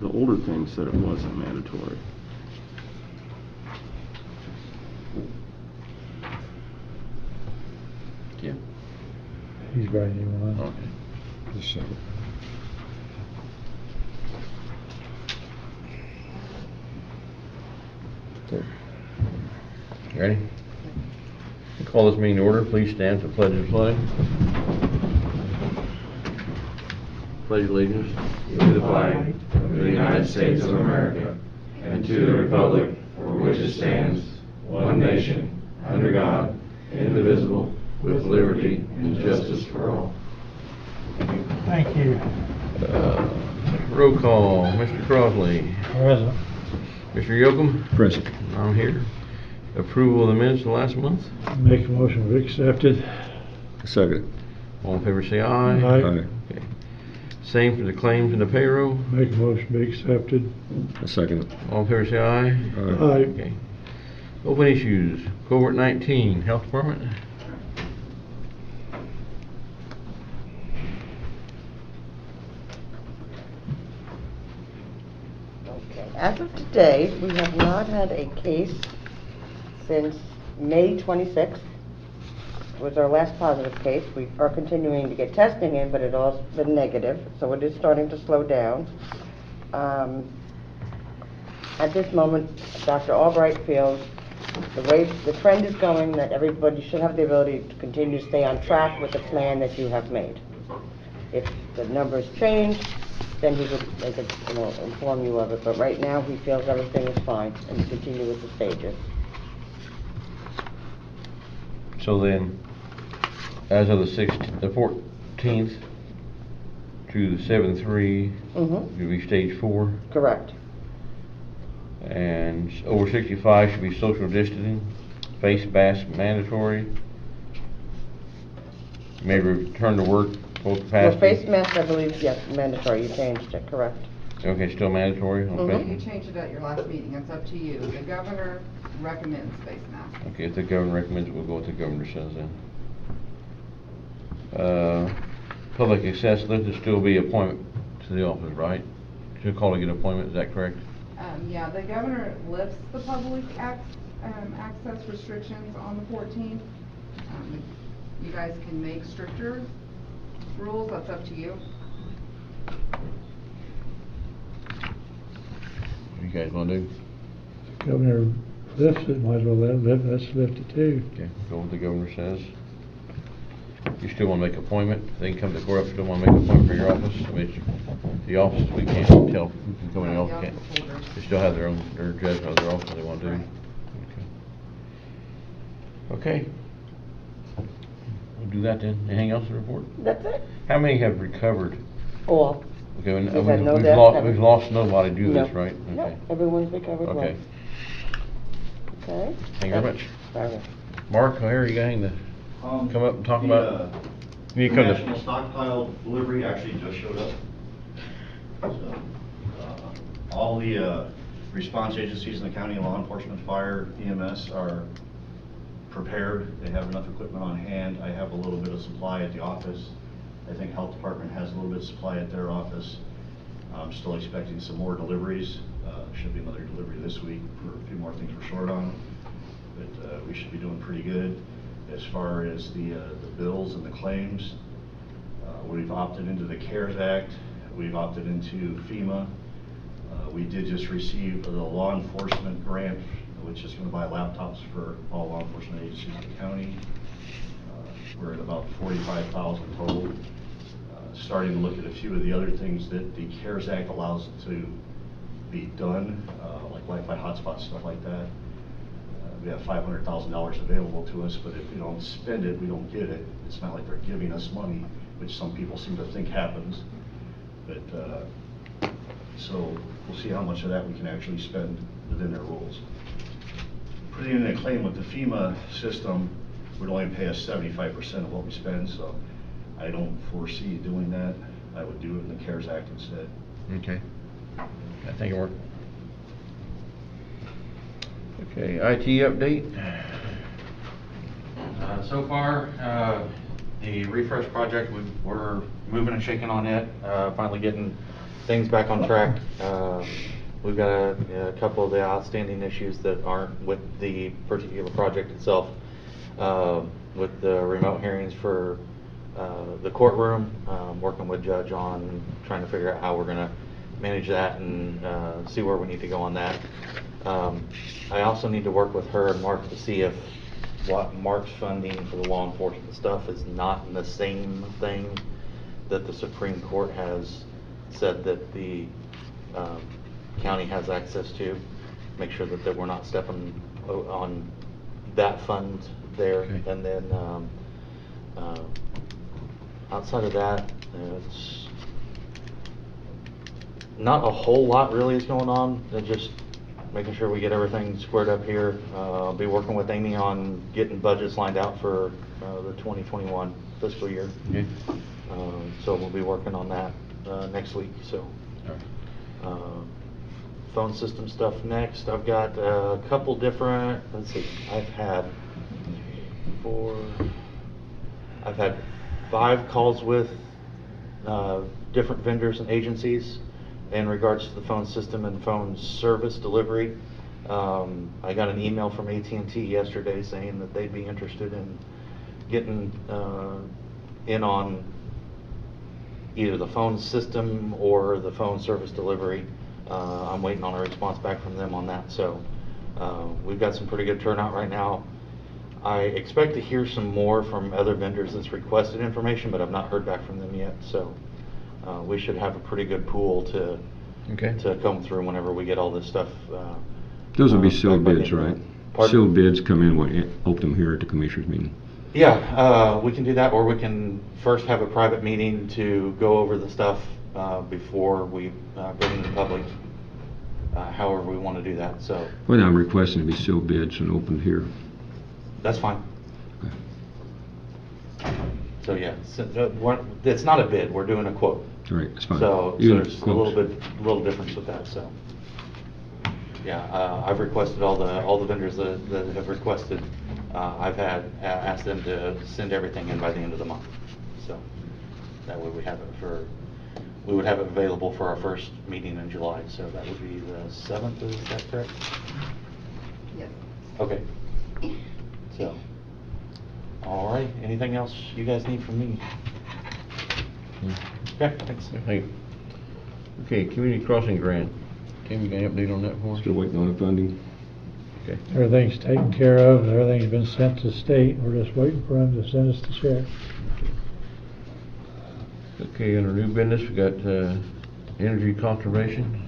The older thing said it wasn't mandatory. Yeah. He's writing one. Okay. Just a second. Cool. You ready? Call this meeting to order. Please stand for the pledge of flag. Pledge allegiance to the flag of the United States of America and to the republic for which it stands, one nation, under God, indivisible, with liberty and justice for all. Thank you. Roll call. Mr. Crossley. Present. Mr. Yoakum. Present. I'm here. Approval of the minutes of last month. Make a motion to accept it. Second. All in favor say aye. Aye. Okay. Same for the claims and the payroll. Make a motion to be accepted. A second. All in favor say aye. Aye. Okay. Open issues. COVID-19. Health Department. Okay. As of today, we have not had a case since May 26th. Was our last positive case. We are continuing to get testing in, but it all's been negative, so it is starting to slow down. At this moment, Dr. Albright feels the way the trend is going, that everybody should have the ability to continue to stay on track with the plan that you have made. If the numbers change, then he would inform you of it. But right now, he feels everything is fine and continue with the stages. So then, as of the 14th to the 7/3, Mm-hmm. should be stage 4. Correct. And over 65 should be social distancing, face mask mandatory. May return to work full Well, capacity. face mask, I believe, yes, mandatory. You changed it, correct? Okay, still mandatory on Mhm. face. You changed it at your last meeting, it's up to you. The governor recommends face mask. Okay, if the governor recommends it, we'll go with the governor says then. Public access list will still be appointment to the office, right? Should call to get appointment, is that correct? Yeah, the governor lifts the public access restrictions on the 14th. You guys can make stricter rules, that's up to you. What do you guys want to do? Governor lifts it, might as well let it lift. Let's lift it too. Okay, go with the governor says. You still want to make an appointment? They can come to court up, still want to make an appointment for your office? I mean, it's the office, we can't tell who can come in the office. They still have their judgment of their office they want to do. Okay. We'll do that then. Anything else to report? That's it. How many have recovered? All. Okay, We've had no deaths. we've lost nobody due to No. this, right? No, Okay. everyone's recovered well. Okay. Okay. Thank you very much. Sorry. Mark, here you going to come up and talk about? You come to- National stockpile delivery actually just showed up. So, all the response agencies in the county, law enforcement, fire, EMS are prepared. They have enough equipment on hand. I have a little bit of supply at the office. I think health department has a little bit of supply at their office. I'm still expecting some more deliveries. Should be another delivery this week for a few more things we're short on. But we should be doing pretty good. As far as the bills and the claims, we've opted into the CARES Act. We've opted into FEMA. We did just receive the law enforcement grant, which is going to buy laptops for all law enforcement agencies in the county. We're at about 45,000 total. Starting to look at a few of the other things that the CARES Act allows to be done, like Wi-Fi hotspots, stuff like that. We have $500,000 available to us, but if we don't spend it, we don't get it. It's not like they're giving us money, which some people seem to think happens. But so we'll see how much of that we can actually spend within their rules. Putting in a claim with the FEMA system would only pay us 75% of what we spend, so I don't foresee doing that. I would do it in the CARES Act instead. Okay. Thank you, Mark. Okay, IT update. So far, the refresh project, we're moving and shaking on it. Finally getting things back on track. We've got a couple of the outstanding issues that aren't with the particular project itself. With the remote hearings for the courtroom, working with Judge on trying to figure out how we're going to manage that and see where we need to go on that. I also need to work with her and Mark to see if what Mark's funding for the law enforcement stuff is not in the same thing that the Supreme Court has said that the county has access to. Make sure that we're not stepping on that fund there. Okay. And then outside of that, it's not a whole lot really is going on. It's just making sure we get everything squared up here. I'll be working with Amy on getting budgets lined out for the 2021 fiscal year. Okay. So we'll be working on that next week. So phone system stuff next. I've got a couple different, let's see, I've had 5 calls with different vendors and agencies in regards to the phone system and phone service delivery. I got an email from AT&T yesterday saying that they'd be interested in getting in on either the phone system or the phone service delivery. I'm waiting on a response back from them on that. So we've got some pretty good turnout right now. I expect to hear some more from other vendors that's requested information, but I've not heard back from them yet. So we should have a pretty good pool to come through whenever we get all this stuff. Those will be sealed bids, right? Pardon? Sealed bids come in when open them here at the commissioners meeting. Yeah, we can do that, or we can first have a private meeting to go over the stuff before we bring it to the public. However we want to do that. So. Well, I'm requesting to be sealed bids and opened here. That's fine. Okay. So yeah, it's not a bid. We're doing a quote. All right, that's fine. So Even there's quotes. a little difference with that. So yeah, I've requested all the vendors that have requested. I've asked them to send everything in by the end of the month. So that way we would have it available for our first meeting in July. So that would be the 7th. Is that correct? Yes. Okay. So, all right. Anything else you guys need from me? Okay, thanks. Hey. Okay, community crossing grant. Tim, you got any update on that for us? Still waiting on the funding. Okay. Everything's taken care of, and everything's been sent to state. We're just waiting for them to send us the check. Okay, under new business, we got energy conservation.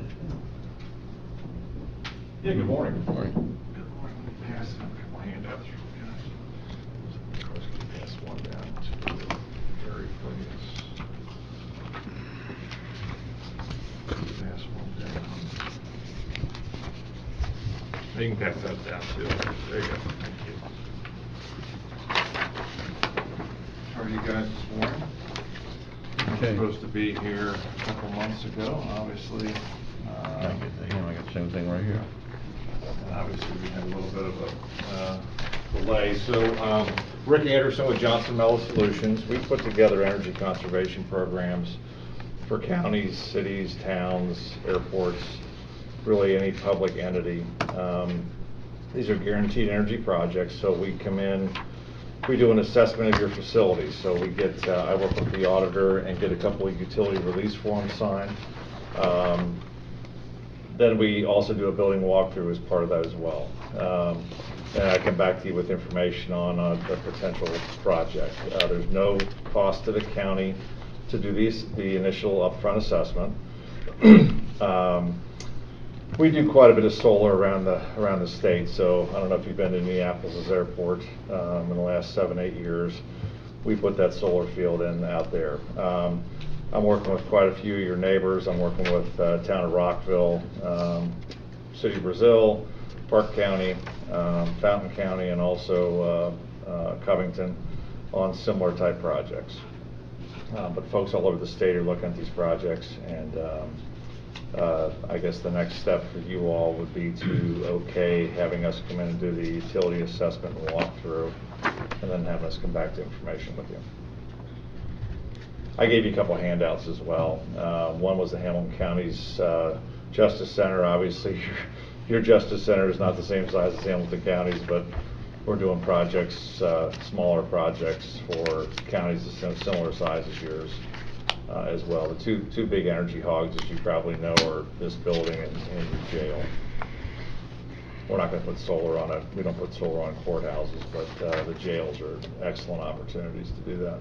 Yeah, good morning. All right. Good morning. Let me pass my handout through, guys. Of course, can pass one down to Gary, please. Pass one down. You can pass that down too. There you go. Thank you. How are you guys this morning? I was Okay. supposed to be here a couple months ago, obviously. I got the same thing right here. And obviously, we had a little bit of a delay. So, Rick Anderson with Johnson Mello Solutions, we put together energy conservation programs for counties, cities, towns, airports, really any public entity. These are guaranteed energy projects, so we come in, we do an assessment of your facilities. So we get, I work with the auditor and get a couple of utility release forms signed. Then we also do a building walkthrough as part of that as well. And I come back to you with information on a potential project. There's no cost to the county to do the initial upfront assessment. We do quite a bit of solar around the state. So I don't know if you've been to Minneapolis Airport in the last 7-8 years. We put that solar field in out there. I'm working with quite a few of your neighbors. I'm working with town of Rockville, City of Brazil, Park County, Fountain County, and also Covington on similar type projects. But folks all over the state are looking at these projects, and I guess the next step for you all would be to okay having us come in and do the utility assessment and walk through, and then have us come back to information with you. I gave you a couple handouts as well. One was the Hamilton County's Justice Center. Obviously, your Justice Center is not the same size as Hamilton County's, but we're doing projects, smaller projects for counties of similar size as yours as well. The two big energy hogs, as you probably know, are this building and your jail. We're not going to put solar on it. We don't put solar on courthouses, but the jails are excellent opportunities to do that.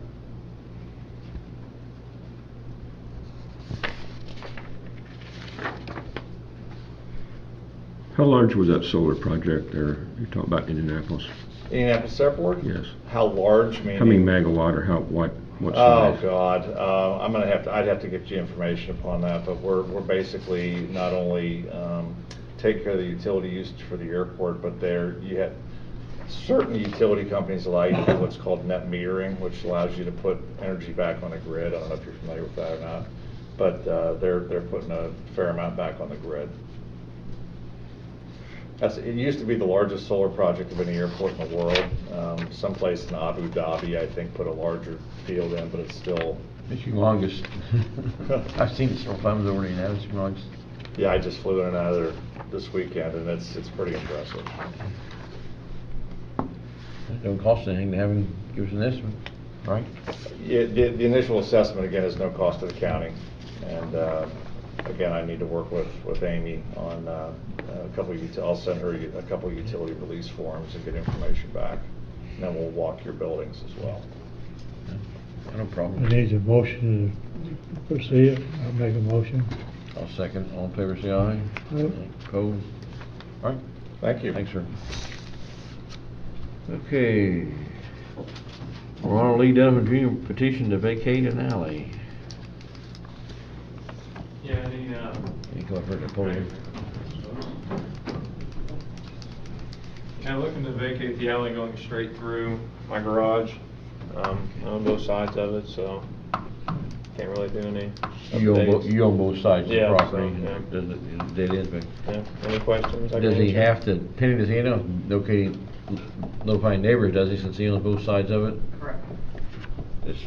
How large was that solar project there? You're talking about Indianapolis? Indianapolis Airport? Yes. How large? Meaning? How many megawatt or what Oh, size? God. I'd have to get you information upon that, but we're basically not only take care of the utility usage for the airport, but you have certain utility companies allow you to do what's called net metering, which allows you to put energy back on the grid. I don't know if you're familiar with that or not, but they're putting a fair amount back on the grid. It used to be the largest solar project of any airport in the world. Someplace in Abu Dhabi, I think, put a larger field in, but it's still. It's humongous. I've seen it several times over there. It's humongous. Yeah, I just flew in and out of there this weekend, and it's pretty impressive. It don't cost anything to have them give us an estimate, right? Yeah, the initial assessment, again, is no cost to the county. And again, I need to work with Amy on a couple of, I'll send her a couple of utility release forms and get information back. And then we'll walk your buildings as well. No It problem. needs a motion to proceed. I'll make a motion. I'll second. All in favor, say aye. Aye. Opposed? All right. Thank you. Thanks, sir. Okay. Ronald Lee Dunham Jr. petition to vacate an alley. Yeah, You come up here to the podium. looking to vacate the alley going straight through my garage. I own both sides of it, so can't really do any updates. You own both sides of the Yeah, property. so, yeah. Does it dead end, but Yeah, any questions? I can does he answer? have to, Penny, does he end up notifying neighbors, does he, since he owns both sides of it? Correct. It's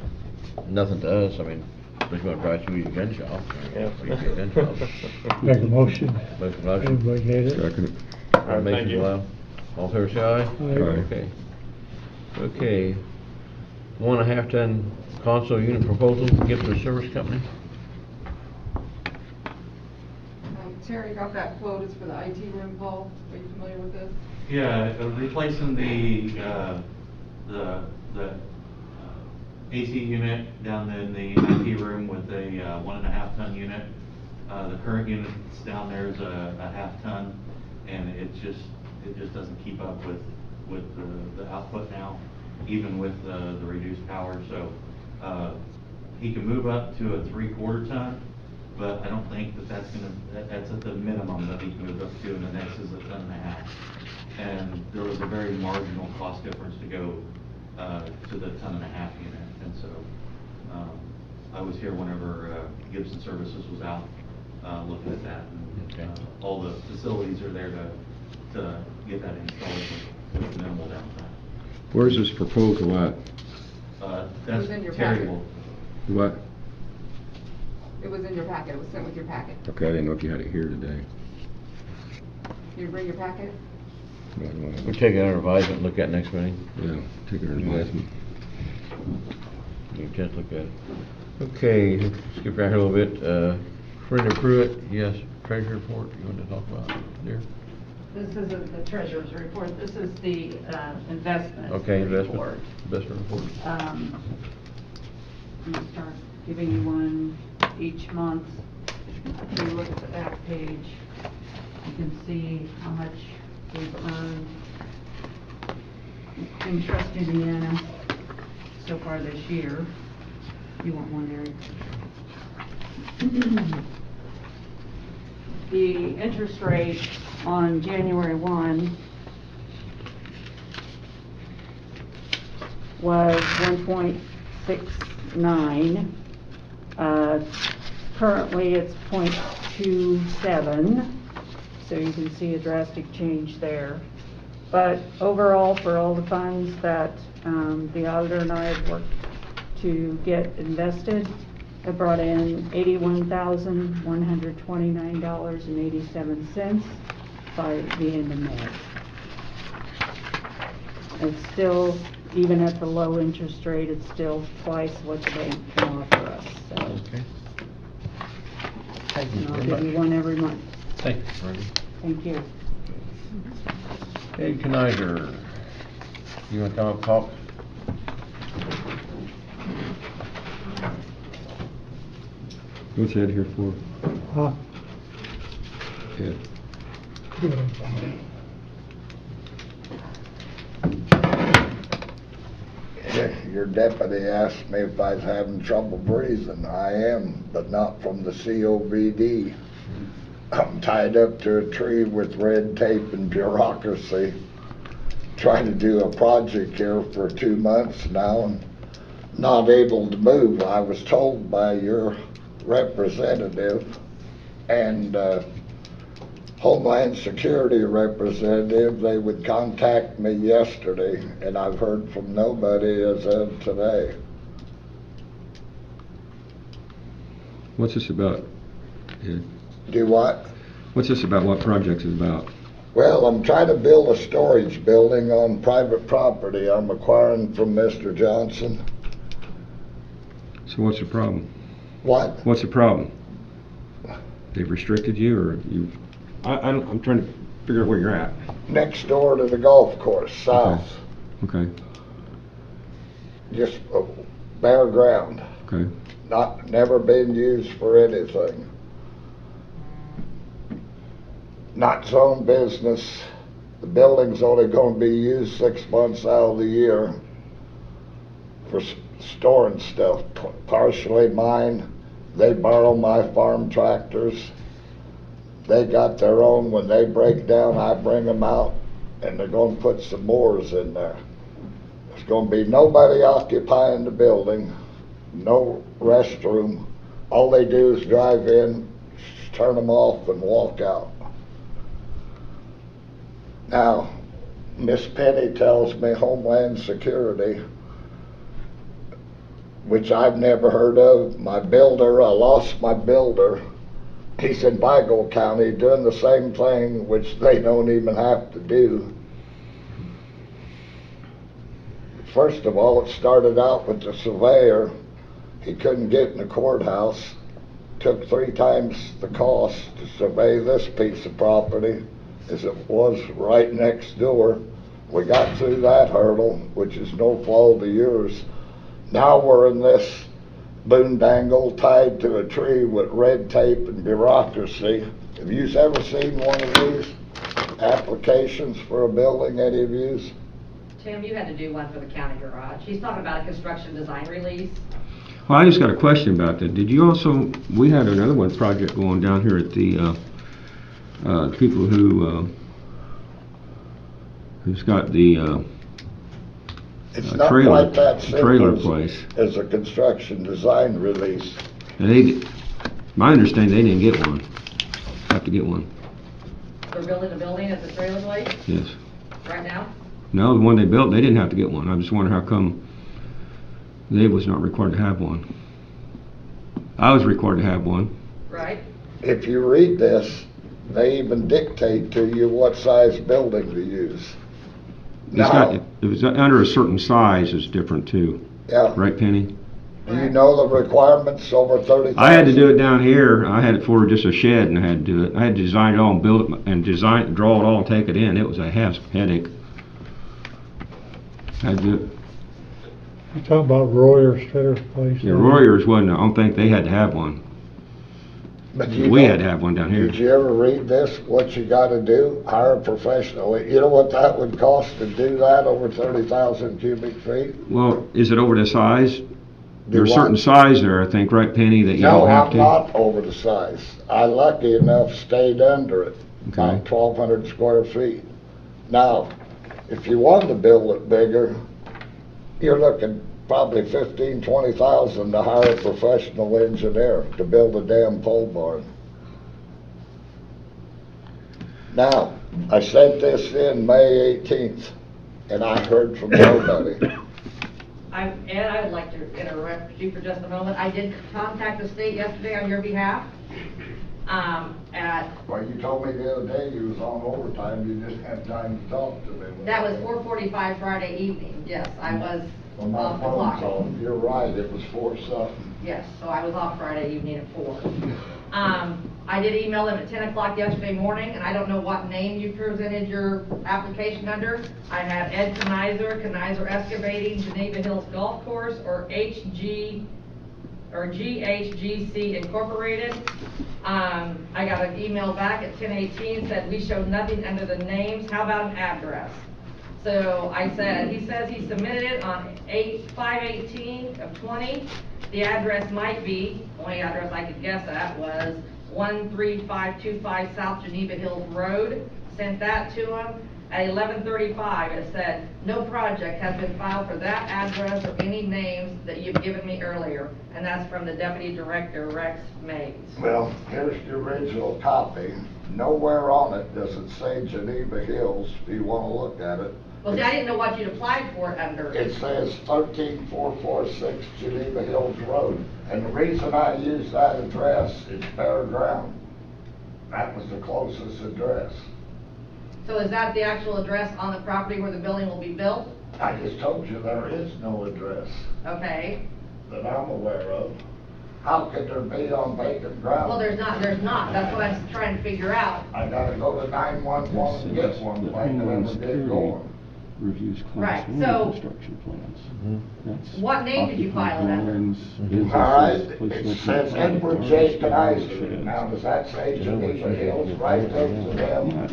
nothing to us, I mean, especially when I drive through your gun shop. Yeah. Gun shop. Make a motion. Motion, motion. Everybody get it? Second. All right, thank Motion's you. allowed. All fair say aye? Aye. Okay. Okay. 1.5 ton console unit proposal, gift to a service company. Terry got that quote, it's for the IT room, Paul, are you familiar with this? Yeah, replacing the AC unit down in the IT room with a 1.5 ton unit. The current unit that's down there is a 0.5 ton, and it just doesn't keep up with the output now, even with the reduced power. So he can move up to a 3/4 ton, but I don't think that's at the minimum that he can move up to, and the next is a 1.5 tons. And there was a very marginal cost difference to go to the 1.5 ton unit. And so I was here whenever Gibson Services was out looking at that. And, Okay. all the facilities are there to get that installed with minimal downtime. Where's this proposal at? That's was in your Terry packet. will. What? It was in your packet, it was sent with your packet. Okay, I didn't know if you had it here today. You bring your packet? No, I don't We'll want take it under advisement, look at next meeting. Yeah, take it as investment. You can't look at it. Okay, skip back a little bit. Brenda Pruitt, yes, treasury report, you want to talk about it there? This isn't the treasurer's report, this is the investment Okay, investment, report. investment report. I'm gonna start giving you one each month. If you look at the back page, you can see how much we've earned in trust Indiana so far this year. You want one, Eric? The interest rate on January 1 was 1.69. Currently, it's 0.27, so you can see a drastic change there. But overall, for all the funds that the auditor and I have worked to get invested. I brought in $81,129.87 by the end of May. It's still, even at the low interest rate, it's still twice what the bank can offer us, so. Okay. Thank you And I'll very give you much. one every month. Thank you, Randy. Thank you. Ed Kenizer, you want to come up and talk? What's Ed here for? Huh? Ed. Your deputy asked me if I was having trouble breathing. I am, but not from the COVD. I'm tied up to a tree with red tape and bureaucracy. Trying to do a project here for 2 months now and not able to move. I was told by your representative and Homeland Security representative they would contact me yesterday, and I've heard from nobody as of today. What's this about, Ed? Do what? What's this about? What project's it about? Well, I'm trying to build a storage building on private property I'm acquiring from Mr. Johnson. So what's the problem? What? What's the problem? They've restricted you, or you? I'm trying to figure out where you're at. Next door to the golf course, south. Okay. Just bare ground. Okay. Never been used for anything. Not zone business. The building's only going to be used 6 months out of the year for storing stuff. Partially mine. They borrow my farm tractors. They got their own. When they break down, I bring them out, and they're going to put some moors in there. There's going to be nobody occupying the building, no restroom. All they do is drive in, turn them off, and walk out. Now, Miss Penny tells me Homeland Security, which I've never heard of. My builder, I lost my builder. He's in Vigo County doing the same thing, which they don't even have to do. First of all, it started out with the surveyor. He couldn't get in the courthouse. Took 3 times the cost to survey this piece of property as it was right next door. We got through that hurdle, which is no fault of yours. Now we're in this boondangle tied to a tree with red tape and bureaucracy. Have you ever seen one of these applications for a building, any of you? Tim, you had to do one for the county garage. He's talking about a construction design release. Well, I just got a question about that. Did you also? We had another one project going down here at the people who's got the It's not trailer, quite that simple trailer place. as a construction design release. And my understanding, they didn't get one. Have to get one. They're building a building at the trailer place Yes. right now? No, the one they built, they didn't have to get one. I just wonder how come they was not required to have one. I was required to have one. Right. If you read this, they even dictate to you what size building to use. It was under a certain size is different too. Yeah. Right, Penny? Do you know the requirements over 30,000? I had to do it down here. I had it for just a shed, and I had to do it. I had to design it all and build it and draw it all and take it in. It was a headache. I had to do it. You talking about Royer's trailer place? Yeah, Royers wasn't. I don't think they had to have one. But We had to have one down here. Did you ever read this? What you got to do? Hire a professional. You know what that would cost to do that over 30,000 cubic feet? Well, is it over the size? There's a what? certain size there, I think, right, Penny, that you don't have to? No, I'm not over the size. I, lucky enough, stayed under it. Okay. About 1,200 square feet. Now, if you wanted to build it bigger, you're looking probably 15,000, 20,000 to hire a professional engineer to build a damn pole barn. Now, I sent this in May 18th, and I heard from nobody. Ed, I would like to interrupt you for just a moment. I did contact the state yesterday on your behalf. Well, you told me the other day you was on overtime, you didn't have time to talk to me. That was 4:45 Friday evening, yes, I was Well, my off the phone's clock. on, you're right, it was 4 something. Yes, so I was off Friday evening at 4. I did email them at 10 o'clock yesterday morning, and I don't know what name you presented your application under. I have Ed Kenizer Excavating, Geneva Hills Golf Course, or GHGC Incorporated. I got an email back at 10:18, said we showed nothing under the names, how about an address? So I said, he says he submitted it on 5/18 of 20. The address might be, only address I could guess at was 13525 South Geneva Hills Road. Sent that to him at 11:35. It said, no project has been filed for that address or any names that you've given me earlier. And that's from the Deputy Director, Rex Mays. Well, here's the original copy. Nowhere on it does it say Geneva Hills, if you wanna look at it. Well, see, I didn't know what you'd applied for it under. It says 13446 Geneva Hills Road. And the reason I use that address is bare ground. That was the closest address. So is that the actual address on the property where the building will be built? I just told you there is no address Okay. that I'm aware of. How could there be on vacant ground? Well, there's not. That's what I'm trying to figure out. I gotta go to 911 and get one, like I never did going. Reviews Right, class one so- construction plans. That's What name did you file it under? dwellings, All right, businesses, placement it says of Edward cars, J. storage Kenizer. sheds. Now, does that say Geneva Hills right next to them? Yeah,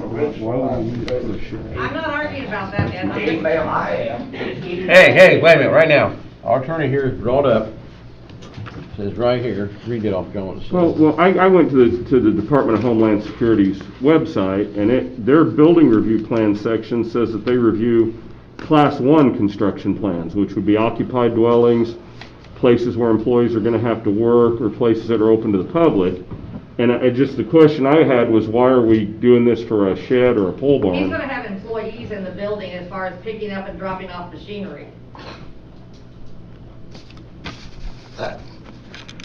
why would we need to put a shed? I'm not arguing about that, Ed. I'm just- Email I am. Hey, wait a minute, right now. Our attorney here is brought up, says right here, read it off, going. Well, I went to the Department of Homeland Security's website, and their building review plan section says that they review Class 1 construction plans, which would be occupied dwellings, places where employees are gonna have to work, or places that are open to the public. And the question I had was, why are we doing this for a shed or a pole barn? He's gonna have employees in the building as far as picking up and dropping off machinery.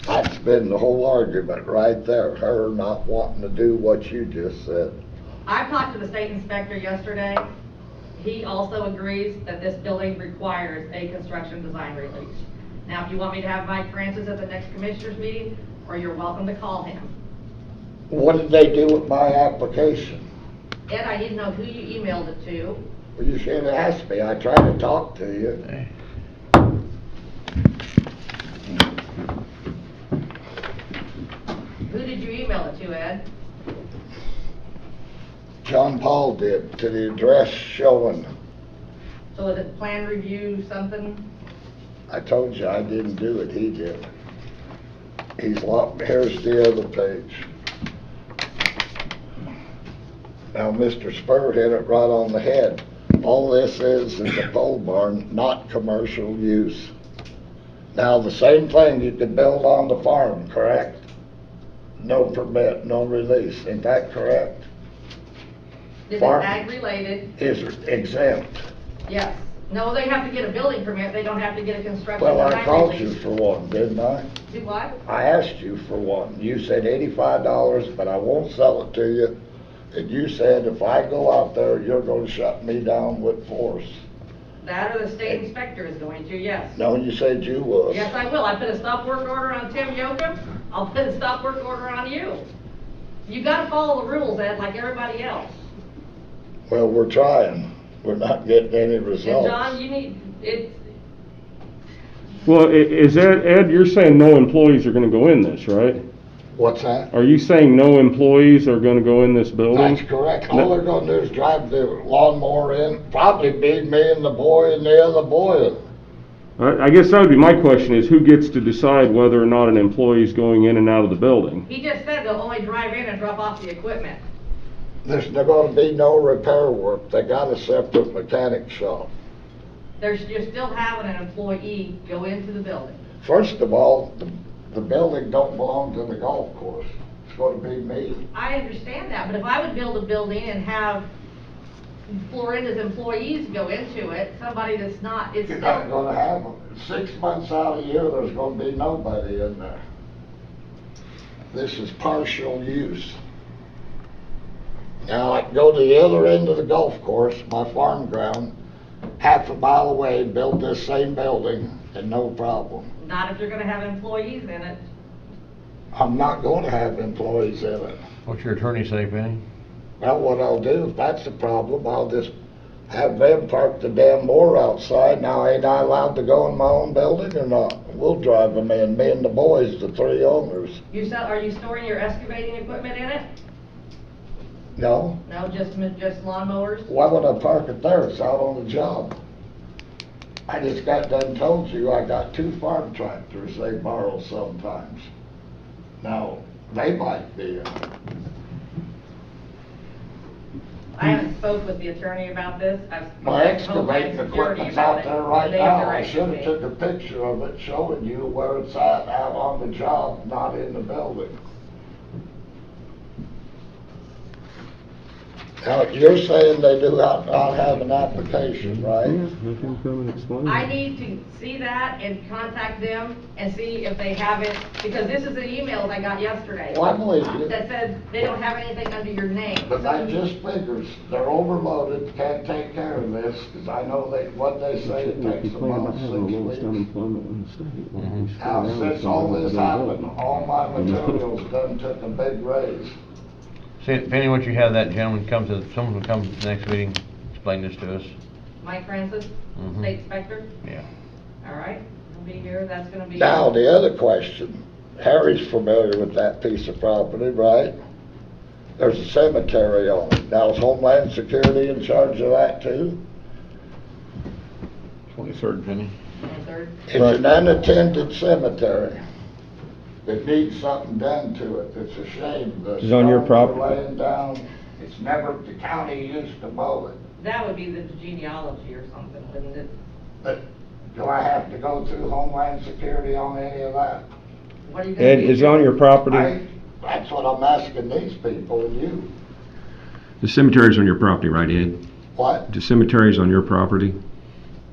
That's been the whole argument right there, her not wanting to do what you just said. I talked to the state inspector yesterday. He also agrees that this building requires a construction design release. Now, if you want me to have Mike Francis at the next commissioners meeting, or you're welcome to call him. What did they do with my application? Ed, I didn't know who you emailed it to. Well, you should have asked me, I tried to talk to you. Who did you email it to, Ed? John Paul did, to the address showing. So is it plan review something? I told you I didn't do it, he did. Here's the other page. Now, Mr. Spur hit it right on the head. All this is a pole barn, not commercial use. Now, the same thing you could build on the farm, correct? No permit, no release, ain't that correct? Is it Farm ag related? is exempt. Yes. No, they have to get a building permit, they don't have to get a construction Well, I design called release. you for one, didn't I? Do what? I asked you for one. You said $85, but I won't sell it to you. And you said if I go out there, you're gonna shut me down with force. That or the state inspector is going to, yes. No, you said you was. Yes, I will. I put a stop work order on Tim Yoakum. I'll put a stop work order on you. You gotta follow the rules, Ed, like everybody else. Well, we're trying. We're not getting any results. And John, you need, Well, is that, Ed, you're saying no employees are gonna go in this, right? What's that? Are you saying no employees are gonna go in this building? That's correct. All they're gonna do is drive the lawnmower in, probably be me and the boy and the other boy. I guess that would be my question, is who gets to decide whether or not an employee is going in and out of the building? he just said they'll only drive in and drop off the equipment. There's gonna be no repair work. They got a separate mechanic shop. You're still having an employee go into the building. First of all, the building don't belong to the golf course. It's gonna be me. I understand that, but if I would build a building and have Florinda's employees go into it, somebody that's not, it's You're still. not gonna have them. 6 months out of the year, there's gonna be nobody in there. This is partial use. Now, I can go to the other end of the golf course, my farm ground, half a mile away, build this same building, and no problem. Not if you're gonna have employees in it. I'm not gonna have employees in it. What's your attorney say, Penny? Well, what I'll do, if that's the problem, I'll just have them park the damn mower outside. Now, ain't I allowed to go in my own building or not? We'll drive them in, me and the boys, the 3 owners. Are you storing your excavating equipment in it? No? No, just lawnmowers? Why would I park it there? It's out on the job. I just got done told you I got 2 farm tractors they borrow sometimes. Now, they might be, I haven't spoke with the attorney about this. I've my contacted Homeland excavating Security equipment's about out it, there and right they have now. I directed should've me. took a picture of it showing you where it's at, out on the job, not in the building. Now, you're saying they do not have an application, right? Yeah, they can come and explain. I need to see that and contact them and see if they have it, because this is an email I got yesterday. Well, I believe you. That said, they don't have anything under your name. But that just figures, they're overloaded, can't take care of this, because I know what they say, it takes a Complain about month, 6 having the lowest weeks. unemployment in the state. Well, we sit Now, around and since say, all "Well, this we're gonna do happened, it." all my materials done took a big raise. See, Penny, once you have that gentleman someone will come to the next meeting, explain this to us. Mike Francis, Mhm. State Inspector, Yeah. all right, he'll be here, that's gonna be. Now, the other question, Harry's familiar with that piece of property, right? There's a cemetery on it. Now, is Homeland Security in charge of that too? 23rd, Penny. 23rd. It's an unattended cemetery. It needs something done to it. It's a shame. The It's on your stones are property. laying down. It's never, the county used to mow it. That would be the genealogy or something, wouldn't it? But do I have to go through Homeland Security on any of that? What are you gonna Ed, do? is on your property? That's what I'm asking these people and you. The cemetery's on your property, right, Ed? What? The cemetery's on your property?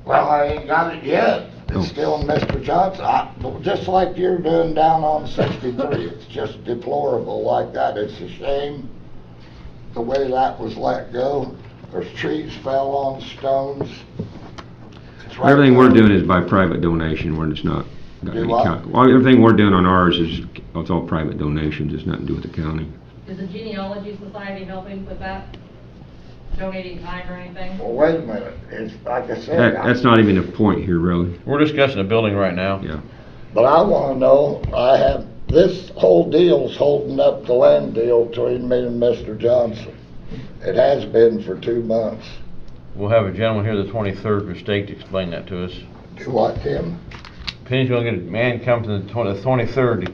Well, I ain't got it yet. Oh. It's still in Mr. Johnson. Just like you're doing down on 63. It's just deplorable like that. It's a shame the way that was let go. There's trees fell on stones. It's right Everything we're there. doing is by private donation, where it's not got Do any what? county. Well, everything we're doing on ours it's all private donations, it's nothing to do with the county. Is the Genealogy Society helping with that? Donating time or anything? Well, wait a minute. It's like I said. That's not even a point here, really. We're discussing a building right now. Yeah. But I wanna know, this whole deal's holding up the land deal between me and Mr. Johnson. It has been for 2 months. We'll have a gentleman here the 23rd for state to explain that to us. Do what, Tim? Penny's gonna get a man come to the 23rd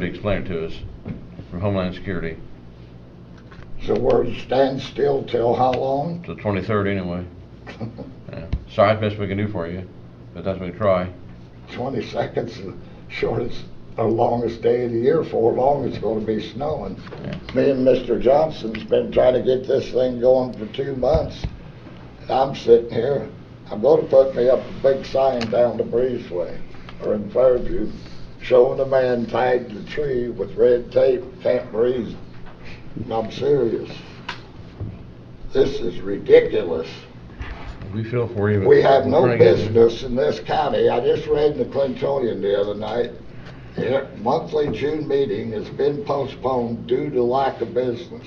to explain it to us from Homeland Security. So we're stand still till how long? The 23rd anyway. Yeah. Sorry, that's the best we can do for you, but that's what we try. 20 seconds, the shortest, or longest day of the year, for long it's gonna be snowing. Yeah. Me and Mr. Johnson's been trying to get this thing going for 2 months. And I'm sitting here, I'm gonna put me up a big sign down the breezeway, or in Fairview, showing a man tied to the tree with red tape, can't breathe. And I'm serious. This is ridiculous. We feel for you. But We have we're no trying to get there. business in this county. I just read in the Clintonian the other night, their monthly June meeting has been postponed due to lack of business.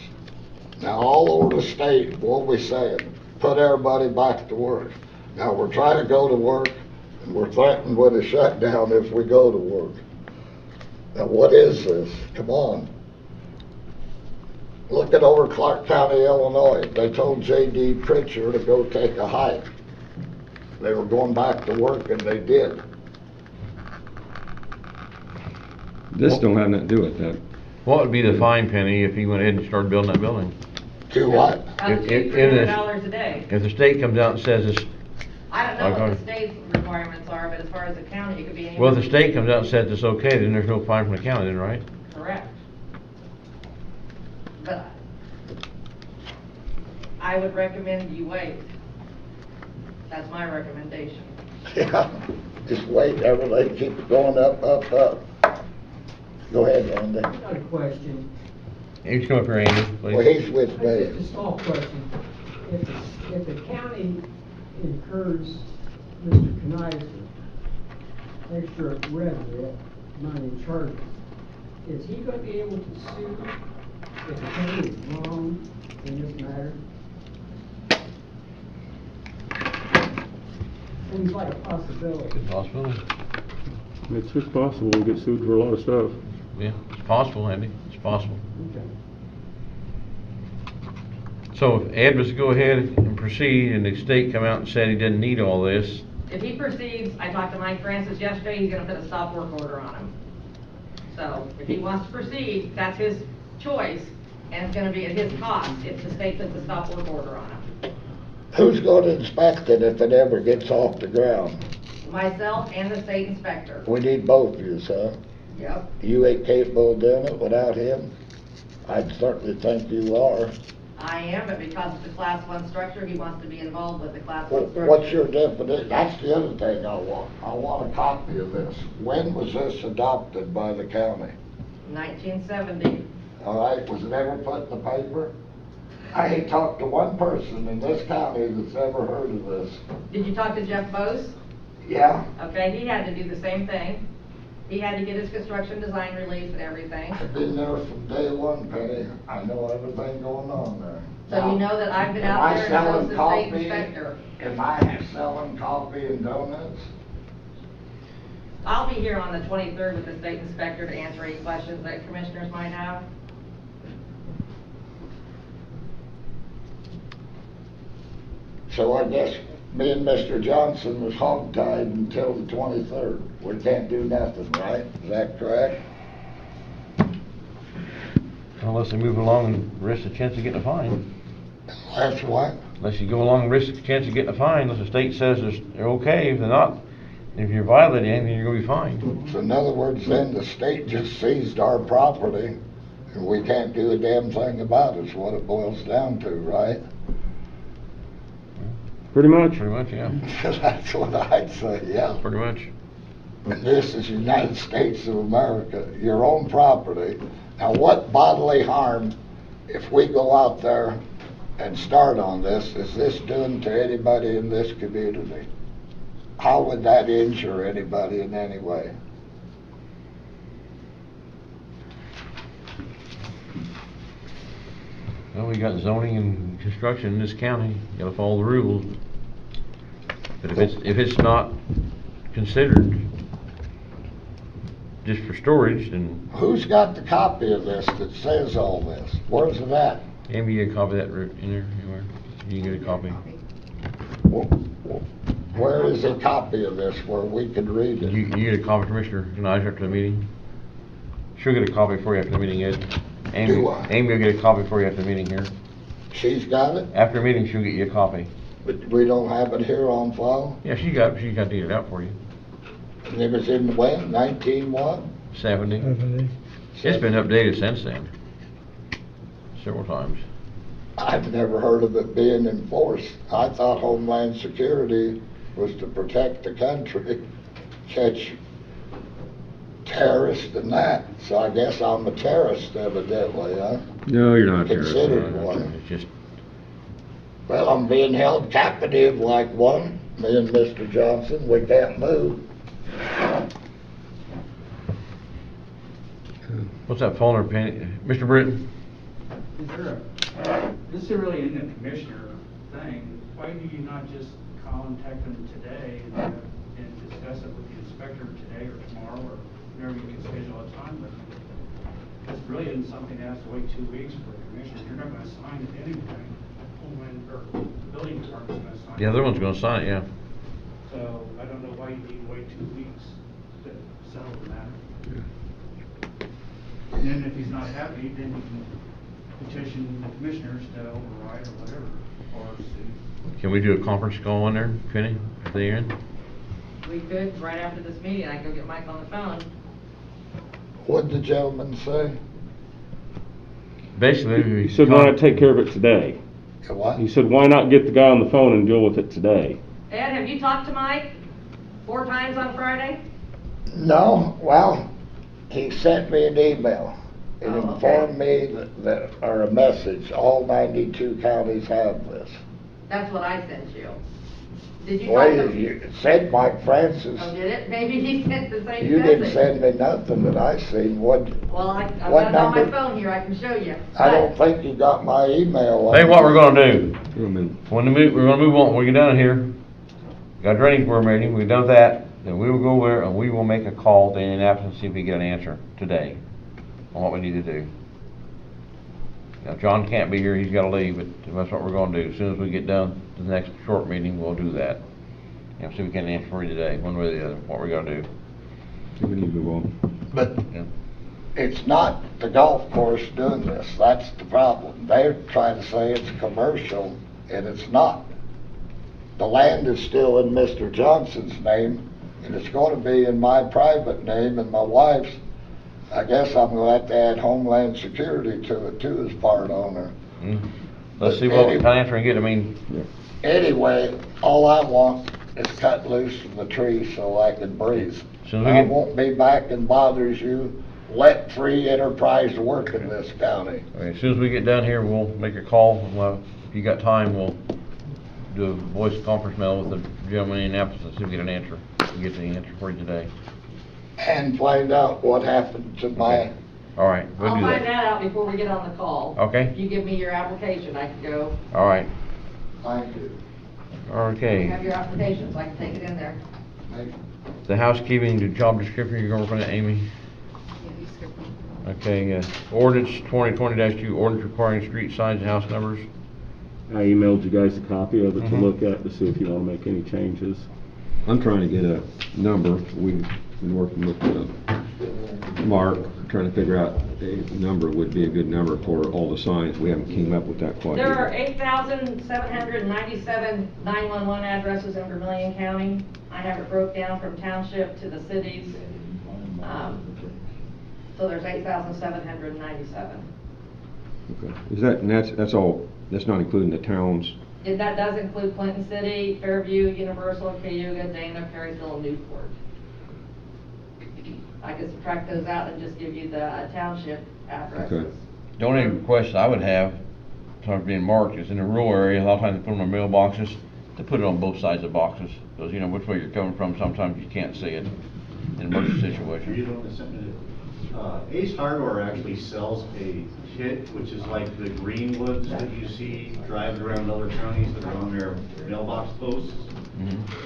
Now, all over the state, what we saying? Put everybody back to work. Now, we're trying to go to work, and we're threatened with a shutdown if we go to work. Now, what is this? Come on. Look at over Clark County, Illinois. They told J.D. Pritchard to go take a hike. They were going back to work, and they did. This don't have nothing to do with that. What would be the fine, Penny, if he went ahead and started building that building? Do what? Up to If- if- $300 a day. If the state comes out and says it's, I don't know what Okay. the state's requirements are, but as far as the county, it could be anywhere. well, if the state comes out and says it's okay, then there's no fine from the county, then, right? I would recommend you wait. That's my recommendation. Yeah, just wait, everybody keep going up, up, up. Go ahead, Andy. I got a question. You just come up here, Andy, please. Well, he's with Just me. a small question. If the county incurs Mr. Knizer extra revenue, money and charges, is he gonna be able to sue if the county is wrong in this matter? Seems like a possibility. Good possibility. It's just possible we get sued for a lot of stuff. Yeah, it's possible, Andy, it's possible. Okay. So if Ed was to go ahead and proceed and the state come out and said he didn't need all this, If he proceeds, I talked to Mike Francis yesterday, he's gonna put a stop work order on him. So if he wants to proceed, that's his choice, and it's gonna be at his cost if the state puts a stop work order on him. Who's gonna inspect it if it ever gets off the ground? Myself and the state inspector. We need both of you, huh? Yep. You ain't capable of doing it without him? I'd certainly think you are. I am, but because it's a class 1 structure, he wants to be involved with the class 1 structure. What's your definition? That's the other thing I want. I want a copy of this. When was this adopted by the county? 1970. All right, was it ever put in the paper? I ain't talked to one person in this county that's ever heard of this. Did you talk to Jeff Bose? Yeah, Okay, he had to do the same thing. He had to get his construction design release and everything. I've been there from day one, Penny. I know everything going on there. So you know that I've been Am out I there and selling knows the state coffee? inspector. Am I selling coffee and donuts? I'll be here on the 23rd with the state inspector to answer any questions that commissioners might have. So I guess me and Mr. Johnson was hogtied until the 23rd. We can't do nothing, right? Is that correct? unless they move along and risk the chance of getting a fine. That's what? Unless you go along and risk the chance of getting a fine, unless the state says they're okay, if they're not, if you're violating anything, you're gonna be fined. So in other words, then the state just seized our property and we can't do a damn thing about it, is what it boils down to, right? Pretty much. Pretty much, yeah. That's what I'd say, yeah. Pretty much. And this is United States of America, your own property. Now what bodily harm, if we go out there and start on this, is this doing to anybody in this community? How would that injure anybody in any way? Well, we got zoning and construction in this county, you gotta follow the rules. But if it's not considered just for storage, then. Who's got the copy of this that says all this? Where's it at? Amy, you get a copy of that in there anywhere? You can get a copy. Where is a copy of this where we could read it? You get a copy, Commissioner Knizer, after the meeting? She'll get a copy for you after the meeting, Ed. Do I? Amy will get a copy for you after the meeting here. She's got it, After the meeting, she'll get you a copy. but we don't have it here on file? Yeah, she got to get it out for you. And it was in when, 19 what? 70. 70. It's been updated since then. Several times. I've never heard of it being enforced. I thought Homeland Security was to protect the country, catch terrorists and that. So I guess I'm a terrorist evidently, huh? No, you're not a terrorist. Considered No. one. It's just, Well, I'm being held captive like one. Me and Mr. Johnson, we can't move. what's that phone or penny? Mr. Britton? Is there this is really in the commissioner thing, why do you not just contact them today and discuss it with the inspector today or tomorrow or whenever you can schedule a time with them? This really isn't something that has to wait 2 weeks for the commissioner, you're not gonna sign it anyway. Or the building department's gonna sign it. The other one's gonna sign it, yeah. So I don't know why you need to wait 2 weeks to settle the matter. And then if he's not happy, then you can petition the commissioners to override or whatever, or sue. Can we do a conference call on there, Penny, if they're in? We could, right after this meeting, I can go get Mike on the phone. What'd the gentleman say? Basically, He said, why not take care of it today? What? He said, why not get the guy on the phone and deal with it today? Ed, have you talked to Mike 4 times on Friday? No, well, he sent me an email. It Oh, informed me that, or a message, all 92 counties have this. That's what I sent you. Did you talk Well, to you said Mike Francis. Oh, did it? Maybe he sent the same You didn't message. send me nothing that I seen. What? Well, I've what got it on my number? phone here, I can show you. I don't think you got my email. Hey, what we're gonna do, We're gonna move. we're gonna move on, we get down here, got a drainage board meeting, we've done that, then we will go there and we will make a call to Indianapolis and see if we get an answer today on what we need to do. Now, John can't be here, he's gotta leave, but that's what we're gonna do. As soon as we get done to the next short meeting, we'll do that. And see if we can answer for you today, one way or the other, what we're gonna do. We need to move on. But Yeah. it's not the golf course doing this. That's the problem. They're trying to say it's commercial, and it's not. The land is still in Mr. Johnson's name, and it's going to be in my private name and my wife's. I guess I'm going to have to add Homeland Security to it too as part owner. Mm-hmm. Let's see what kind of answer we get, I mean. Anyway, all I want is cut loose from the tree so I can breathe. Soon as we I get- won't be back and bothers you. Let free enterprise work in this county. Okay, as soon as we get down here, we'll make a call. If you got time, we'll do a voice conference mail with the gentleman in Indianapolis and see if we get an answer. Get the answer for you today. And find out what happened to my, All right, we'll I'll do find that. that out before we get on the call. Okay. If you give me your application, I can go. All right. thank you. You Okay. have your application, so I can take it in there. The housekeeping, the job description, you're gonna work on that, Amy? Yeah, you skipped one. Okay, ordinance 2020-2, ordinance requiring street signs and house numbers. I emailed you guys a copy of it to Mhm. look at to see if you want to make any changes. I'm trying to get a number. We've been working with Mark, trying to figure out a number would be a good number for all the signs. We haven't came up with that quite yet. There are 8,797 911 addresses in Vermillion County. I have it broke down from township to the cities. So there's 8,797. Okay. Is that, and that's all, that's not including the towns? And that does include Clinton City, Fairview, Universal, Cayuga, Dana, Perrysville, and Newport. I could subtract those out and just give you the township addresses. Okay. The only question I would have, as being marked, is in the rural area, a lot of times they put them in mailboxes, to put it on both sides of boxes. Because, you know, which way you're coming from, sometimes you can't see it in emergency You situations. don't send me Ace Hardware actually sells a kit, which is like the green woods that you see driving around other counties that are on their mailbox posts.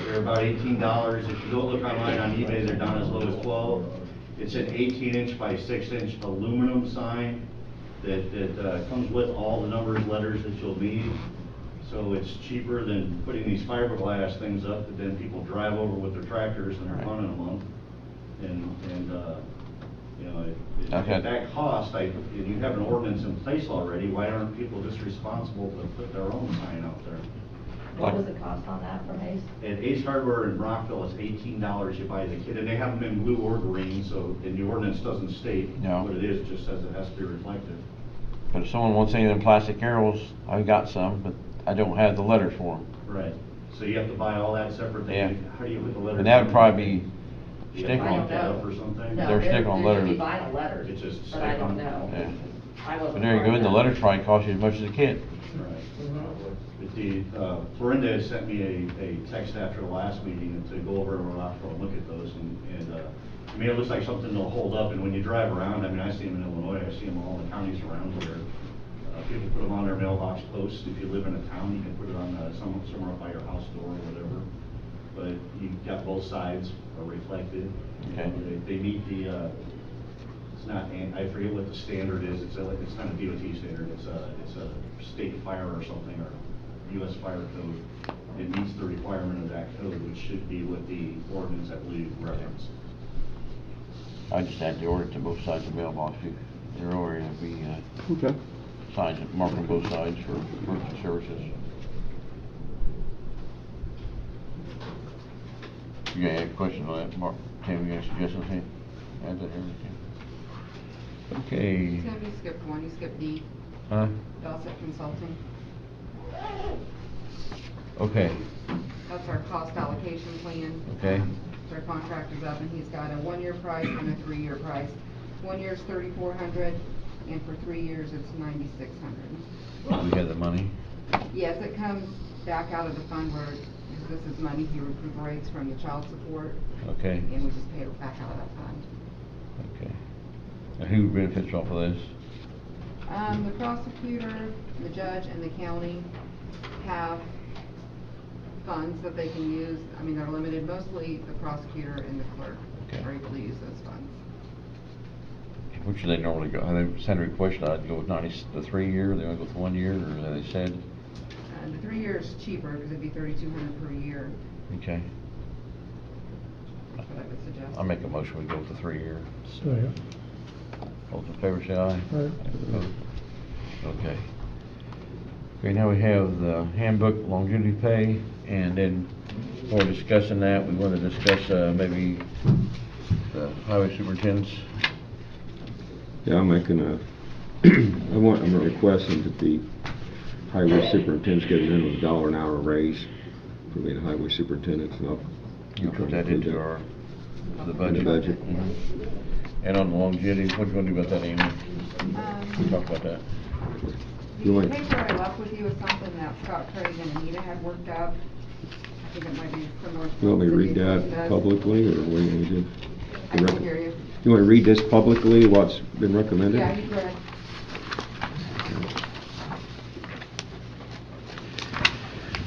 They're about $18. If you go look online on eBay, they're down as low as 12. It's an 18-inch by 6-inch aluminum sign that comes with all the numbers, letters that you'll need. So it's cheaper than putting these fiberglass things up that then people drive over with their tractors and they're running them on. And you know, at that cost, and you have an ordinance in place already, why aren't people just responsible to put their own sign out there? What was the cost on that from Ace? At Ace Hardware in Rockville, it's $18 you buy the kit, and they have them in blue or green, so, and the ordinance doesn't state No. what it is, just says it has to be reflective. But if someone wants any of them plastic arrows, I've got some, but I don't have the letters for them. Right, so you have to buy all that separate thing. Yeah. How do you put the letters? And that would in? probably be You stick have to on. look that up or something? No, They're stick on there letters. should be vinyl letters, It's just but I stick on. don't know. Yeah. I wasn't. But there you part go, of and the that. letters probably cost you as much as a kit. Right. But the, Florinda has sent me a text after the last meeting to go over and look at those, and I mean, it looks like something they'll hold up, and when you drive around, I mean, I see them in Illinois, I see them all in the counties around here. People put them on their mailbox posts. If you live in a town, you can put it on somewhere by your house door or whatever. But you've got both sides are reflected. Okay. They meet the, it's not, I forget what the standard is. It's not a DOT standard. It's a state fire or something, or U.S. fire code. It meets the requirement of that code, which should be what the ordinance, I believe, referenced. I just add the ordinance to both sides of the mailbox. There are going to be Okay. signs that mark on both sides for emergency services. You got any questions on that, Mark? Tim, you got any suggestions? Hey? Add that everything. Okay. Tim, you skipped one, you skipped D, Huh? Gossip Consulting. Okay, That's our cost allocation plan. Okay. Their contract is up and he's got a 1-year price and a 3-year price. 1 year's $3,400 and for 3 years it's $9,600. we have the money. Yes, it comes back out of the fund where this is money he recuperates from the child support. Okay. And we just pay it back out of that fund. Okay. Now who benefits off of this? The prosecutor, the judge, and the county have funds that they can use. I mean, they're limited. Mostly the prosecutor and the clerk are able to use those funds. Which do they normally go? Have they sent a request? I'd go with the 3 year. They want to go with 1 year, or have they said? The 3 year is cheaper because it'd be $3,200 per year. Okay. That's what I would suggest. I make a motion we go with the 3 year. So, yeah. All in favor, say aye. Aye. Okay. Okay, now we have the handbook longevity pay, and then while we're discussing that, we want to discuss maybe the highway superintendent's. Yeah, I'm making I'm requesting that the highway superintendent's get a minimum of $1 an hour raise for being a highway superintendent, and I'll You put that into our, the budget. Mm-hmm. And on the longevity, what you gonna do about that, Amy? We'll talk about that. The paper I left with you is something that Scott Craig and Anita had worked up. I think it might be similar. You want me to read that publicly, or what do you want me to do? I can hear you. You want to read this publicly, what's been recommended? Yeah, you could.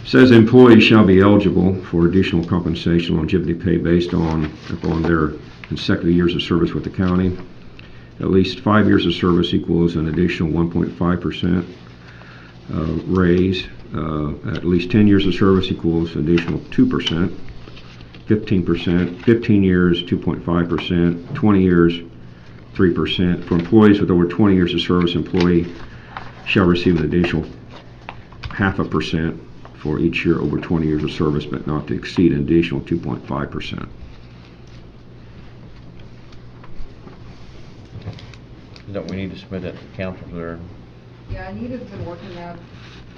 Says employees shall be eligible for additional compensation longevity pay based upon their consecutive years of service with the county. At least 5 years of service equals an additional 1.5% raise. At least 10 years of service equals additional 2%. 15%, 15 years, 2.5%, 20 years, 3%. For employees with over 20 years of service, employee shall receive an additional 0.5% for each year over 20 years of service, but not to exceed an additional 2.5%. That we need to submit that to council for their. Yeah, Anita's been working up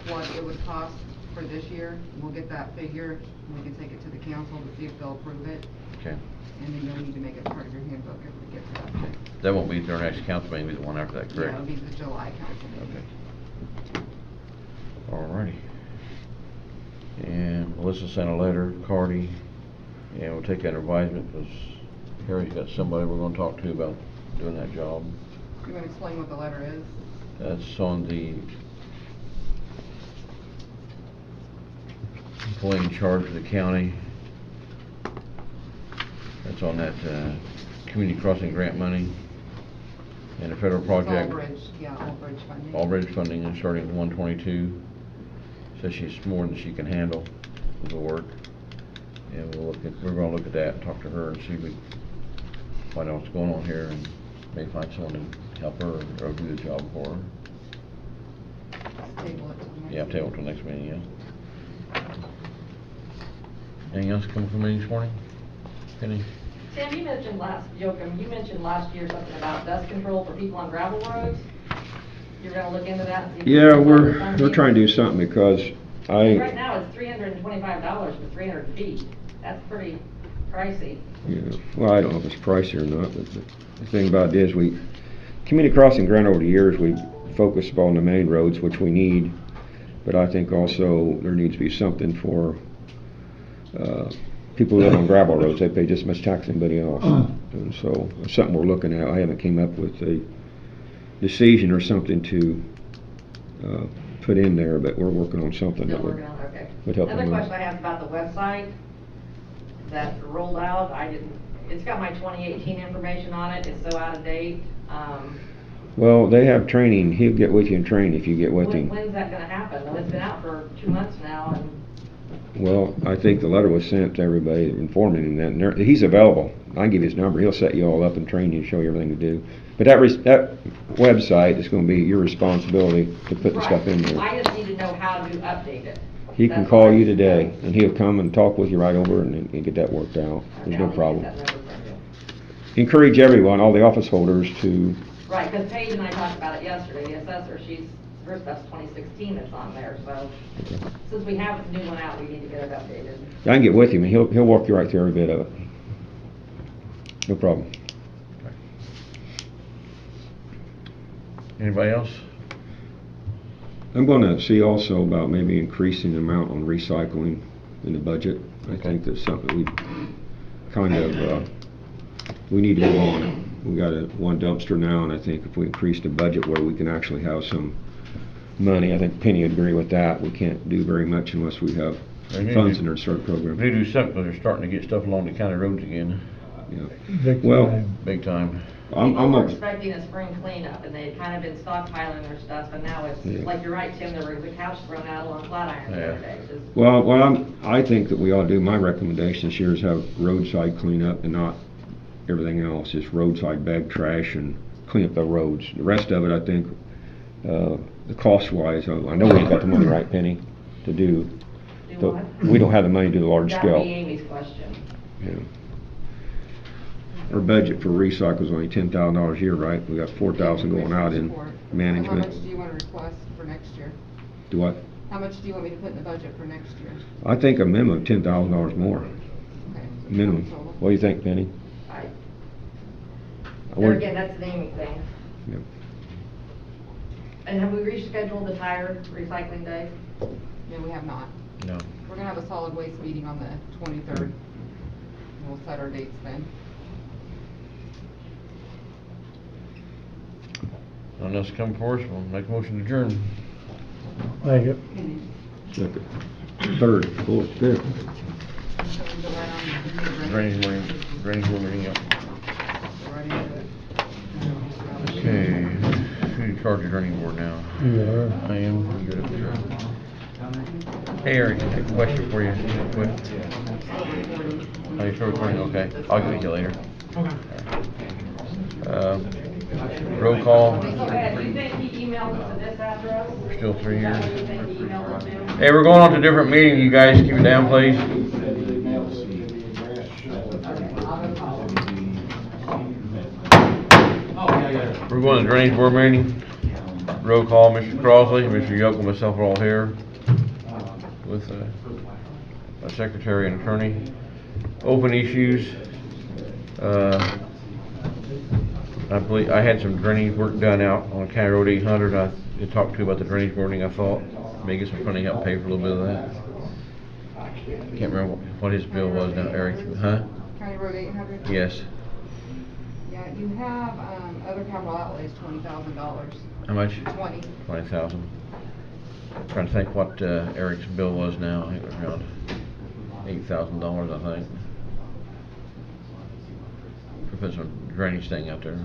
what it would cost for this year. We'll get that figure, and we can take it to the council to see if they'll approve it. Okay. And then you'll need to make it part of your handbook if we get to that point. That won't be their next council meeting, it'll be the one after that, correct? Yeah, it'll be the July council meeting. Okay. Alrighty. And Melissa sent a letter, Cardi, and we'll take that under advisement because Harry's got somebody we're gonna talk to about doing that job. You want to explain what the letter is? That's on the employee in charge of the county. That's on that community crossing grant money and a federal project. All bridge, yeah, all bridge funding. All bridge funding is starting at 122. Says she's more than she can handle with the work. And we're gonna look at that and talk to her and see if we find out what's going on here and maybe find someone to help her or do the job for her. Table it till next Yeah, table it till next meeting, yeah. Anything else coming from me this morning? Penny? Sam, you mentioned last year something about dust control for people on gravel roads. You're gonna look into that? And see if Yeah, you can we're find some trying to do people? something because Right now, it's $325 for 300 feet. That's pretty pricey. Yeah, well, I don't know if it's pricey or not, but the thing about it is community crossing grant over the years, we focus upon the main roads, which we need, but I think also there needs to be something for people who live on gravel roads. They pay just as much tax as anybody else. And so it's something we're looking at. I haven't came up with a decision or something to put in there, but we're working on something Still that working on it, okay. would help them Another out. question I have about the website that rolled out, it's got my 2018 information on it, it's so out of date. Well, they have training. He'll get with you and train if you get with him. When's that gonna happen? Well, it's been out for 2 months now, and Well, I think the letter was sent to everybody informing him that, and he's available. I can give you his number. He'll set you all up and train you and show you everything to do. But that website is going to be your responsibility to put the stuff in there. I just need to know how to update it. He can call you today, and he'll come and talk with you right over and get that worked out. There's no problem. Encourage everyone, all the office holders, to. Right, because Paige and I talked about it yesterday. The assessor, she's Her stuff's 2016 that's on there, so since we have the new one out, we need to get it updated. I can get with him, and he'll walk you right through every bit of it. No problem. Anybody else? I'm gonna see also about maybe increasing the amount on recycling in the budget. I think that's something we kind of, we need to move on it. We got one dumpster now, and I think if we increase the budget where we can actually have some money, I think Penny would agree with that. We can't do very much unless we have funds in our start program. They do something, they're starting to get stuff along the county roads again. Yeah. Big time. People were expecting a spring cleanup, and they had kind of been stockpiling their stuff, and now it's, like you're right, Tim, there was a couch thrown out along Flatiron the other day. Well, I think that we ought to do, my recommendation this year is have roadside cleanup and not everything else, just roadside bag trash and clean up the roads. The rest of it, I think, the cost-wise, I know we've got the money, right, Penny, to do. What? We don't have the money to do the large scale. That'd be Amy's question. Yeah. Our budget for recycle is only $10,000 a year, right? We got $4,000 going out in management. How much do you want to request for next year? Do what? How much do you want me to put in the budget for next year? I think a minimum of $10,000 more. Okay. Minimum. What do you think, Penny? There again, that's the Amy thing. Yeah. And have we rescheduled the tire recycling day? No, we have not. No. We're gonna have a solid waste meeting on the 23rd. We'll set our dates then. Nothing else come for us, we'll make a motion to adjourn. Make it. Second, third, fourth, fifth. Drainage board meeting up. Okay, who's in charge of drainage board now? You are. I am. You good up there? Hey Eric, I have a question for you. Quick. Are you still recording? Okay, I'll get you later. Roll call. Do you think he emailed it to this address? We're still 3 years. Do you think he emailed it to? Hey, we're going on to a different meeting. You guys keep it down, please. We're going to the drainage board meeting. Roll call, Mr. Crossley, Mr. Yokel, myself are all here with our secretary and attorney. Open issues. I believe I had some drainage work done out on County Road 800. I talked to you about the drainage boarding. I thought maybe get some funding help pay for a little bit of that. Can't remember what his bill was now, Eric. Huh? County Road 800? Yes. Yeah, you have, other capital outlays, $20,000. How much? 20. 20,000. Trying to think what Eric's bill was now. I think it was around $8,000, I think. For putting some drainage thing out there.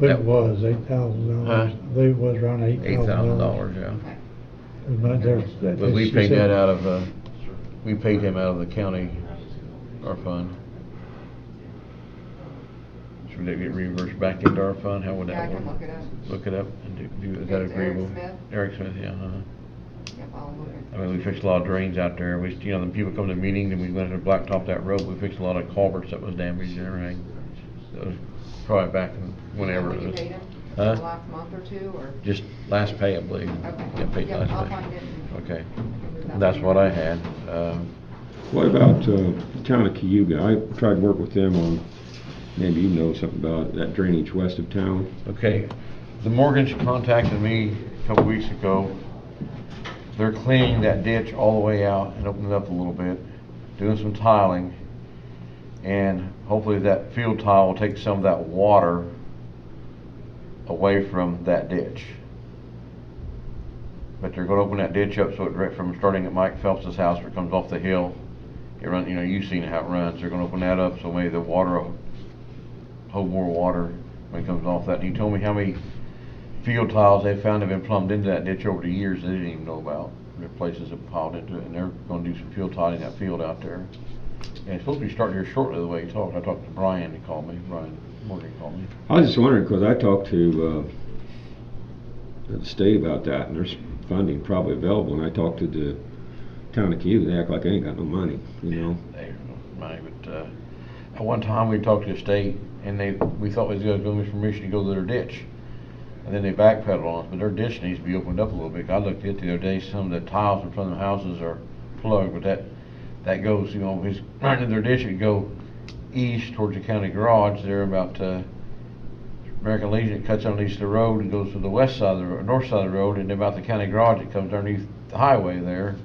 But It was $8,000. Huh? I believe it was around $8,000. $8,000, yeah. But we paid that out of, we paid him out of the county, our fund. Should that get reimbursed back into our fund? How would that work? Yeah, I can look it up. Look it up and do, is that It's agreeable? Eric Smith? Eric Smith, yeah, Yep, I'll look it. I mean, we fixed a lot of drains out there. We, you know, the people come to the meeting, and we went to blacktop that road. We fixed a lot of culverts that was damaged and everything. So it was probably back in whenever When it you was. paid him? Huh? The last month or two, or? Just last pay, I believe. Okay. Yeah, paid Yep, last I'll pay. find it. Okay. That's what I had. What about town of Cayuga? I tried to work with them on, maybe you know something about that drainage west of town. Okay, the Morgans contacted me a couple weeks ago. They're cleaning that ditch all the way out and opening it up a little bit, doing some tiling, and hopefully that field tile will take some of that water away from that ditch. But they're going to open that ditch up so it right from starting at Mike Phelps's house where it comes off the hill. It run, you know, you've seen how it runs. They're going to open that up so maybe the water will hold more water when it comes off that. And he told me how many field tiles they found have been plumbed into that ditch over the years they didn't even know about. There are places that piled into it, and they're going to do some field tiling in that field out there. And it's supposed to be starting here shortly the way he talked. I talked to Brian, he called me. Brian Morgan called me. I was just wondering, because I talked to the state about that, and there's funding probably available, and I talked to the town of Cayuga. They act like they ain't got no money, you know. They don't know money, but at one time we talked to the state, and we thought we was going to give them permission to go to their ditch. and then they backpedal on us, but their ditch needs to be opened up a little bit. I looked at it the other day, some of the tiles in front of the houses are plugged, but that goes, you know, it's right in their ditch, it go east towards the county garage there about, American Legion, it cuts underneath the road and goes to the west side of the north side of the road, and then about the county garage, it comes underneath the highway there,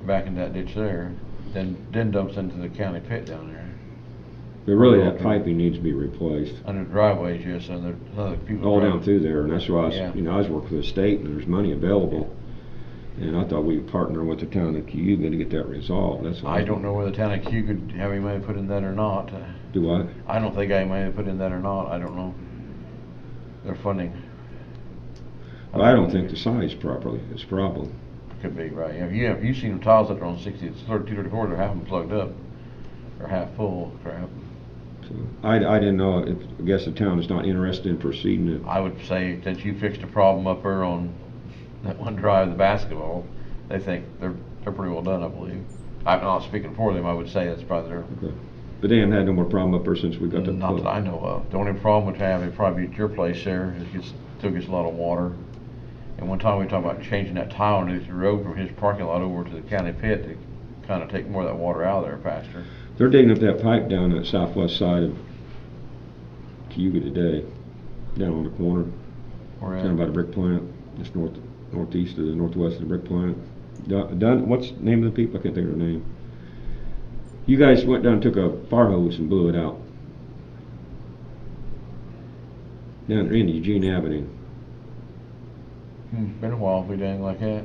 back in that ditch there, then dumps into the county pit down there. But really, that piping needs to be replaced. Under the driveways, yes, under people. All down through there, and that's why I was, Yeah. you know, I was working for the state, and there's money available. And I thought we'd partner with the town of Cayuga to get that resolved, that's all. I don't know whether the town of Cayuga could have any money put in that or not. Do what? I don't think I have money to put in that or not, I don't know. Their funding. Well, I don't think the size properly is a problem. Could be, right. If you've seen them tiles that are on 60, it's 32, 34, they're half them plugged up, or half full, crap. So I didn't know, I guess the town is not interested in proceeding it. I would say that you fixed a problem up there on that one drive, the basketball, they think they're pretty well done, I believe. I'm not speaking for them, I would say that's probably their. Okay. But they haven't had no more problem up there since we got the. Not that I know of. The only problem we'd have, it'd probably be at your place there, still gets a lot of water. And one time we talked about changing that tile underneath the road from his parking lot over to the county pit to kind of take more of that water out of there faster. They're digging up that pipe down that southwest side of Cayuga today, down on the corner. Where at? Down by the brick plant, just northeast of the northwest of the brick plant. What's the name of the people? I can't think of their name. You guys went down and took a fire hose and blew it out. Down in Eugene Avenue. Been a while if we done anything like that.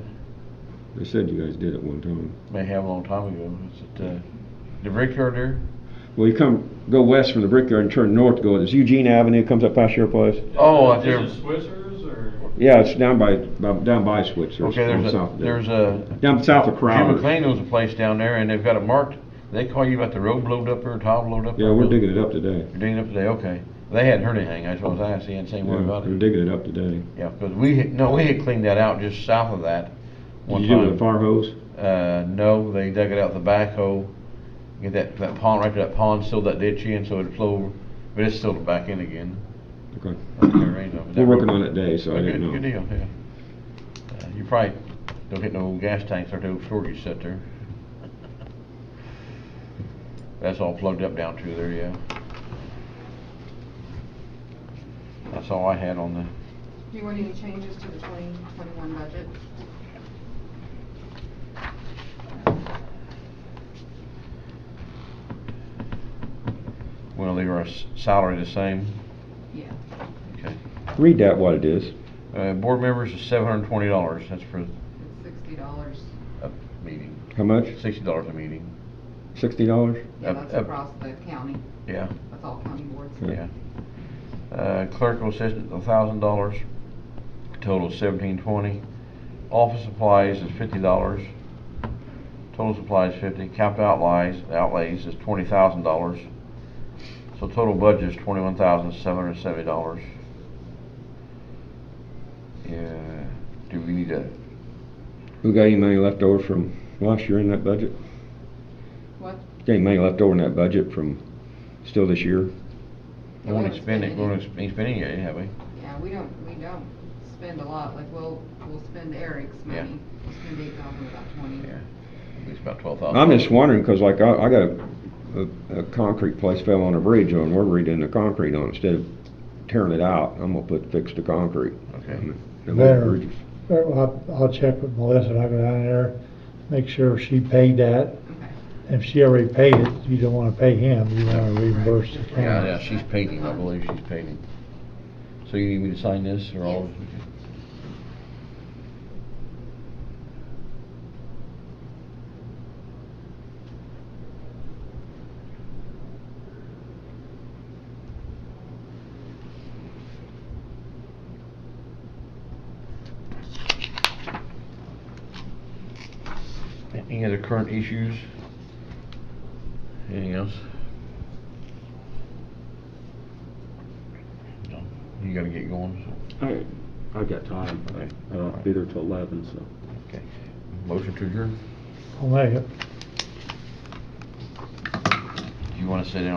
They said you guys did it one time. May have a long time ago. Is it the brickyard there? Well, you go west from the brickyard and turn north to go. It's Eugene Avenue, comes up past your place. Oh, out there. Is it Switzer's or? Yeah, it's down by Switzer. Okay, there's a down south of Crowder. Jim McLean knows a place down there, and they've got it marked. They call you about the road blowed up there, tile blowed up. Yeah, we're digging it up today. You're digging it up today, okay. They hadn't heard anything. That's what I was asking. Same word about it. We're digging it up today. Yeah, because we had cleaned that out just south of that. Did you do it with a fire hose? No, they dug it out with the backhoe. Get that pond, right to that pond, sealed that ditch in so it'd flow over, but it's sealed it back in again. Okay. We're working on it today, so I didn't know. Good deal, yeah. You probably don't hit no gas tanks or no storage set there. That's all plugged up down through there, yeah. That's all I had on the. Do you want any changes to the 2021 budget? We'll leave our salary the same. Yeah. Okay. Read that what it is. Board members is $720. That's for It's $60. a meeting. How much? $60 a meeting. $60? Yeah, that's across the county. Yeah. That's all county boards. Yeah. Clerical assistant, $1,000. Total $1,720. Office supplies is $50. Total supplies $50. Capital outlays is $20,000. So total budget is $21,770. Yeah. Do we need to? Who got any money left over from last year in that budget? What? Got any money left over in that budget from still this year? We won't spend it. We won't spend it yet, have we? Yeah, we don't spend a lot. Like we'll spend Eric's money. Yeah. We'll spend 8,000, about 20. Yeah. At least about 12,000. I'm just wondering because like I got a concrete place fell on a bridge on. We're redoing the concrete on it. Instead of tearing it out, I'm gonna fix the concrete. Okay. I'll check with Melissa when I go down there, make sure she paid that. Okay. If she already paid it, you don't want to pay him, you want to reimburse the county. Yeah, she's paid him. I believe she's paid him. So you need me to sign this or all? Any other current issues? Anything else? No. You gotta get going. So. I got time. Okay. I'll be there till 11, so. Okay. Motion to adjourn? I'll make it. Do you wanna sit down?